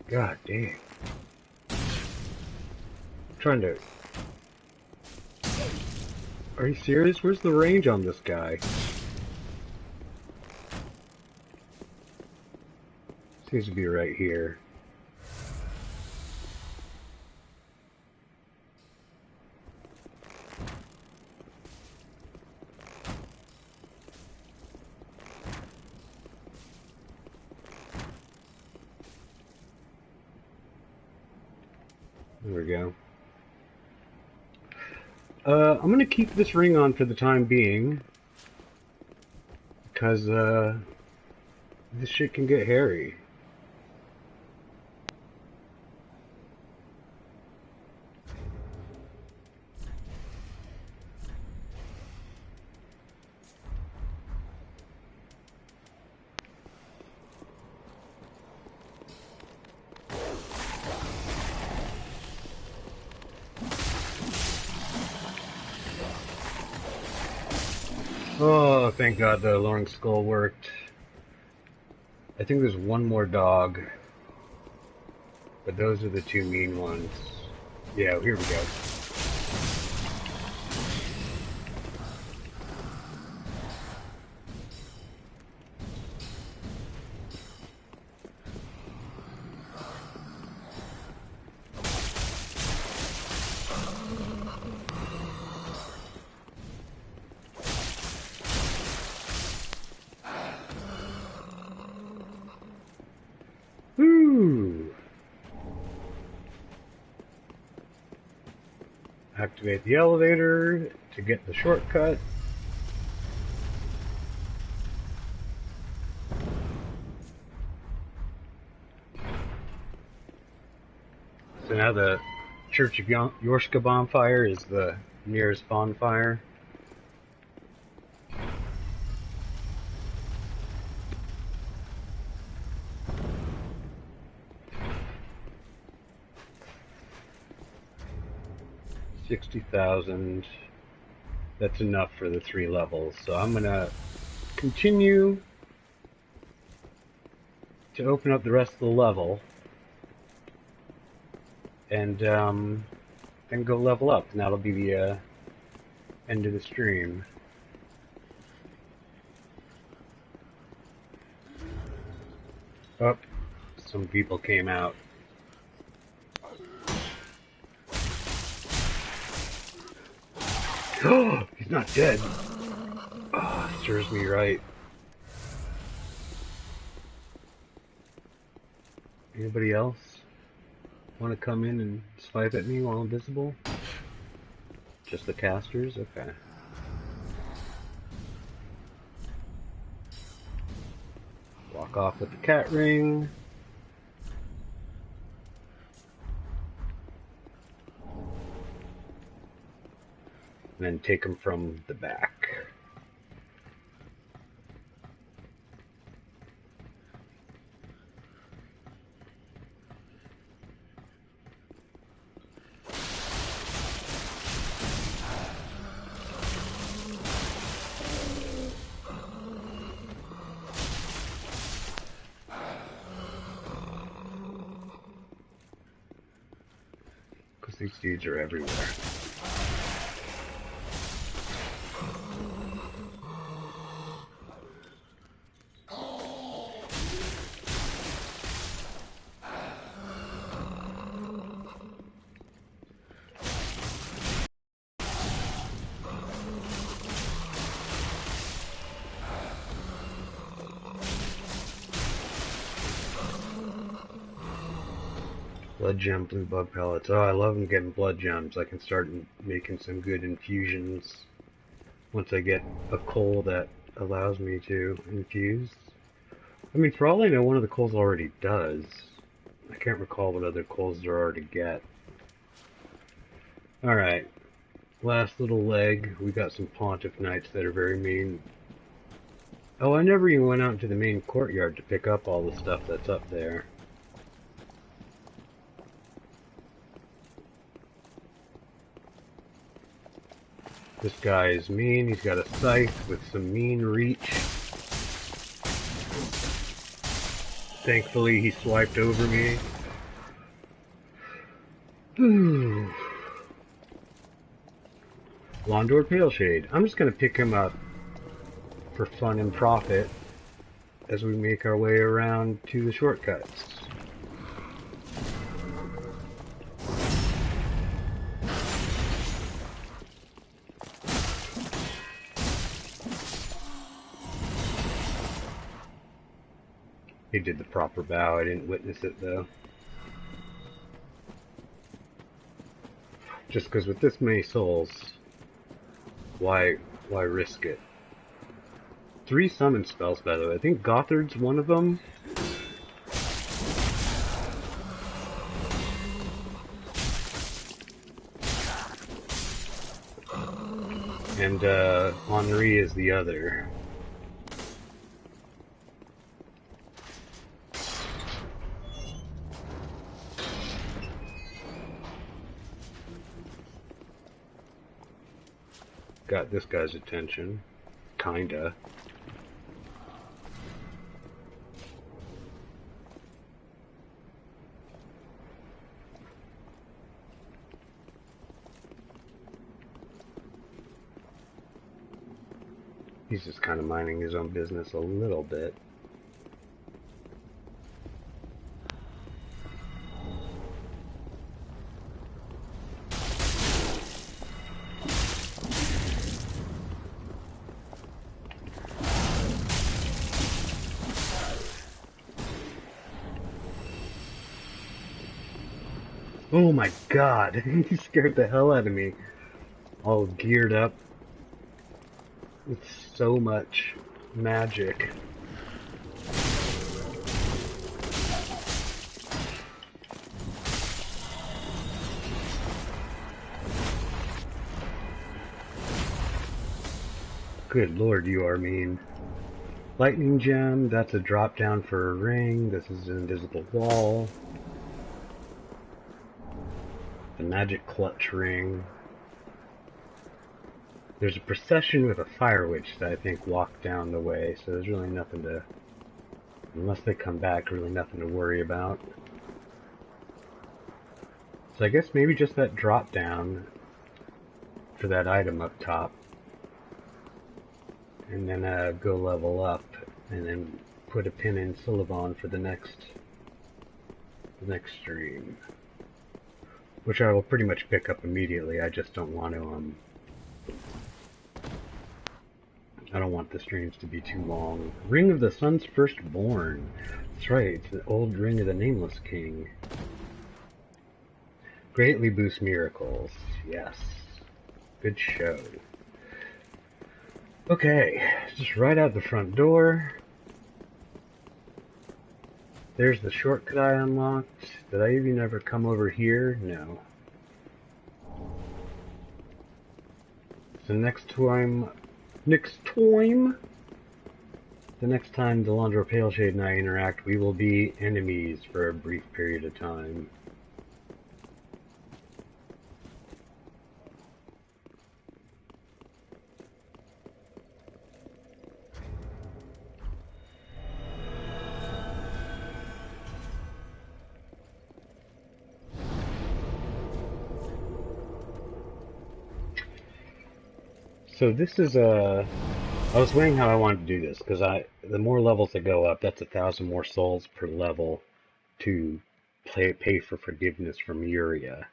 God damn. I'm trying to... Are you serious? Where's the range on this guy? Seems to be right here. There we go. I'm gonna keep this ring on for the time being. Because, this shit can get hairy. Oh, thank God the Lawrence Skull worked. I think there's one more dog. But those are the two mean ones. Yeah, here we go. Woo! Activate the elevator to get the shortcut. So now the Church of Yorska bonfire is the nearest bonfire. 60,000. That's enough for the 3 levels. So I'm gonna continue to open up the rest of the level and then go level up, and that'll be the end of the stream. Oh, some people came out. Oh, he's not dead. Oh, serves me right. Anybody else want to come in and swipe at me while invisible? Just the casters? Okay. Walk off with the cat ring. And then take them from the back. Because these dudes are everywhere. Blood gem, blue bug pellets. Oh, I love them getting blood gems. I can start making some good infusions once I get a coal that allows me to infuse. I mean, for all I know, one of the coals already does. I can't recall what other coals there are to get. Alright, last little leg. We got some Pontiff Knights that are very mean. Oh, I never even went out into the main courtyard to pick up all the stuff that's up there. This guy is mean. He's got a scythe with some mean reach. Thankfully, he swiped over me. Londor Paleshade. I'm just going to pick him up for fun and profit as we make our way around to the shortcuts. He did the proper bow. I didn't witness it though. Just because with this many souls, why risk it? 3 summon spells, by the way. I think Gothard's one of them. And Henri is the other. Got this guy's attention. Kinda. He's just kind of minding his own business a little bit. Oh my god, he scared the hell out of me. All geared up with so much magic. Good lord, you are mean. Lightning gem, that's a drop down for a ring. This is an invisible wall. The magic clutch ring. There's a procession with a fire witch that I think walked down the way, so there's really nothing to... Unless they come back, really nothing to worry about. So I guess maybe just that drop down for that item up top. And then go level up, and then put a pin in Sullivan for the next stream. Which I will pretty much pick up immediately, I just don't want to, I don't want the streams to be too long. Ring of the Sun's Firstborn. That's right, it's the old Ring of the Nameless King. Greatly boosts miracles. Yes. Good show. Okay, just right out the front door. There's the shortcut I unlocked. Did I even ever come over here? No. So next time Delandro Paleshade and I interact, we will be enemies for a brief period of time. So this is I was weighing how I wanted to do this, because the more levels that go up, that's 1,000 more souls per level to pay for forgiveness from Yuria.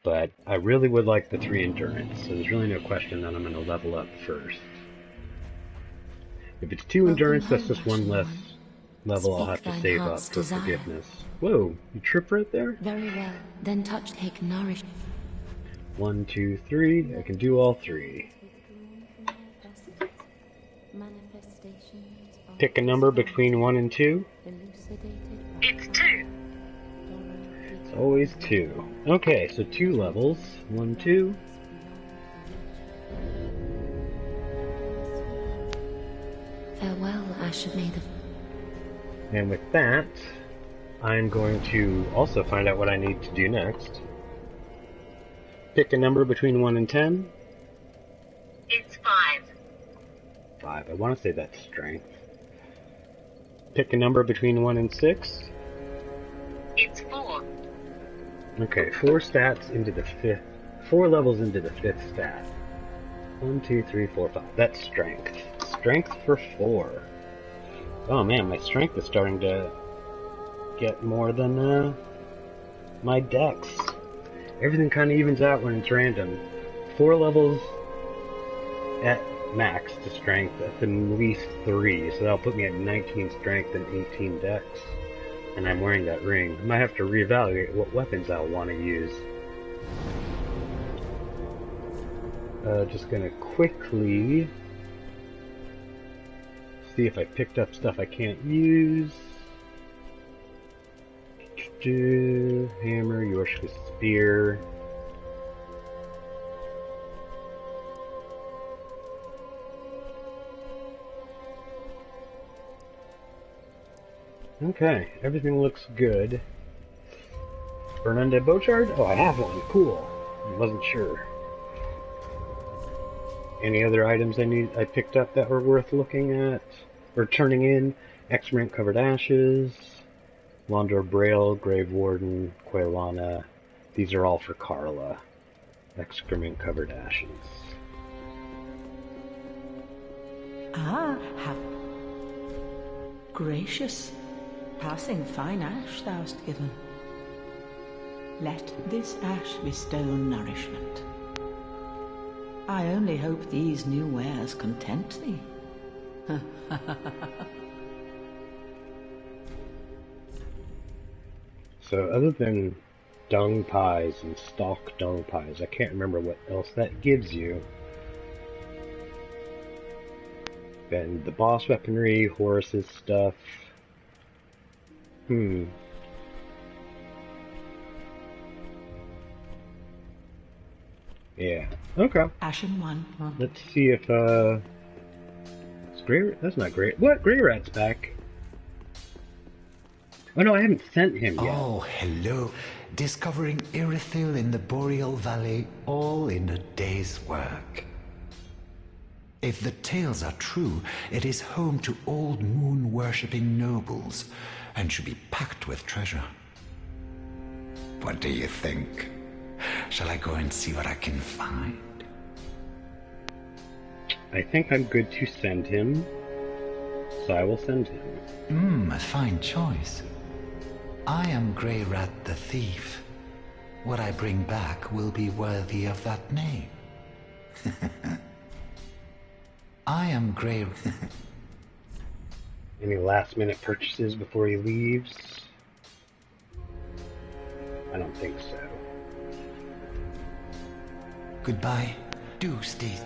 But I really would like the 3 endurance, so there's really no question that I'm going to level up first. If it's 2 endurance, that's just 1 less level I'll have to save up for forgiveness. Whoa, you trip right there? Very well, then touch take nourish. 1, 2, 3, I can do all 3. Pick a number between 1 and 2. It's 2. It's always 2. Okay, so 2 levels. 1, 2. Farewell, Ashmaid. And with that, I'm going to also find out what I need to do next. Pick a number between 1 and 10. It's 5. 5. I want to say that's strength. Pick a number between 1 and 6. It's 4. Okay, 4 stats into the 5th. 4 levels into the 5th stat. 1, 2, 3, 4, 5. That's strength. Strength for 4. Oh man, my strength is starting to get more than my dex. Everything kind of evens out when it's random. 4 levels at max to strength, at the least 3, so that'll put me at 19 strength and 18 dex. And I'm wearing that ring. I might have to reevaluate what weapons I'll want to use. Just gonna quickly see if I picked up stuff I can't use. Hammer, Yorshka spear. Okay, everything looks good. Burn Undead Bowchard? Oh, I have one. Cool. I wasn't sure. Any other items I picked up that were worth looking at? Or turning in? Excrement Covered Ashes, Londor Braille, Grave Warden, Quailana. These are all for Carla. Excrement Covered Ashes. Ah, how gracious. Passing fine ash thou'st given. Let this ash bestow nourishment. I only hope these new wares content thee. So other than dung pies and stalk dung pies, I can't remember what else that gives you. Then the boss weaponry, Horus's stuff. Yeah. Okay. Ashen one. Let's see if is Grey. That's not great. What? Grey Rat's back. Oh no, I haven't sent him yet. Oh, hello. Discovering Irithil in the Boreal Valley, all in a day's work. If the tales are true, it is home to old moon-worshipping nobles, and should be packed with treasure. What do you think? Shall I go and see what I can find? I think I'm good to send him, so I will send him. A fine choice. I am Grey Rat the Thief. What I bring back will be worthy of that name. I am Grey... Any last-minute purchases before he leaves? I don't think so. Goodbye. Do stay.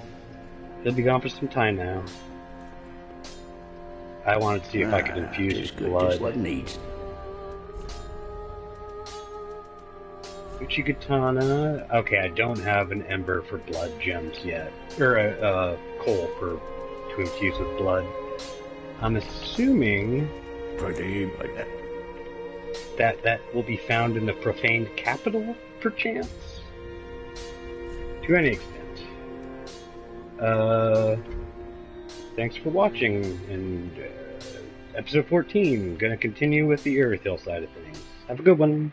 He'll be gone for some time now. I wanted to see if I could infuse his blood. Just what needs. Uchigatana. Okay, I don't have an ember for blood gems yet. Or a coal to infuse with blood. I'm assuming that will be found in the profaned capital, perchance? To any extent. Thanks for watching, and episode 14, gonna continue with the Earth Hill side of things. Have a good one.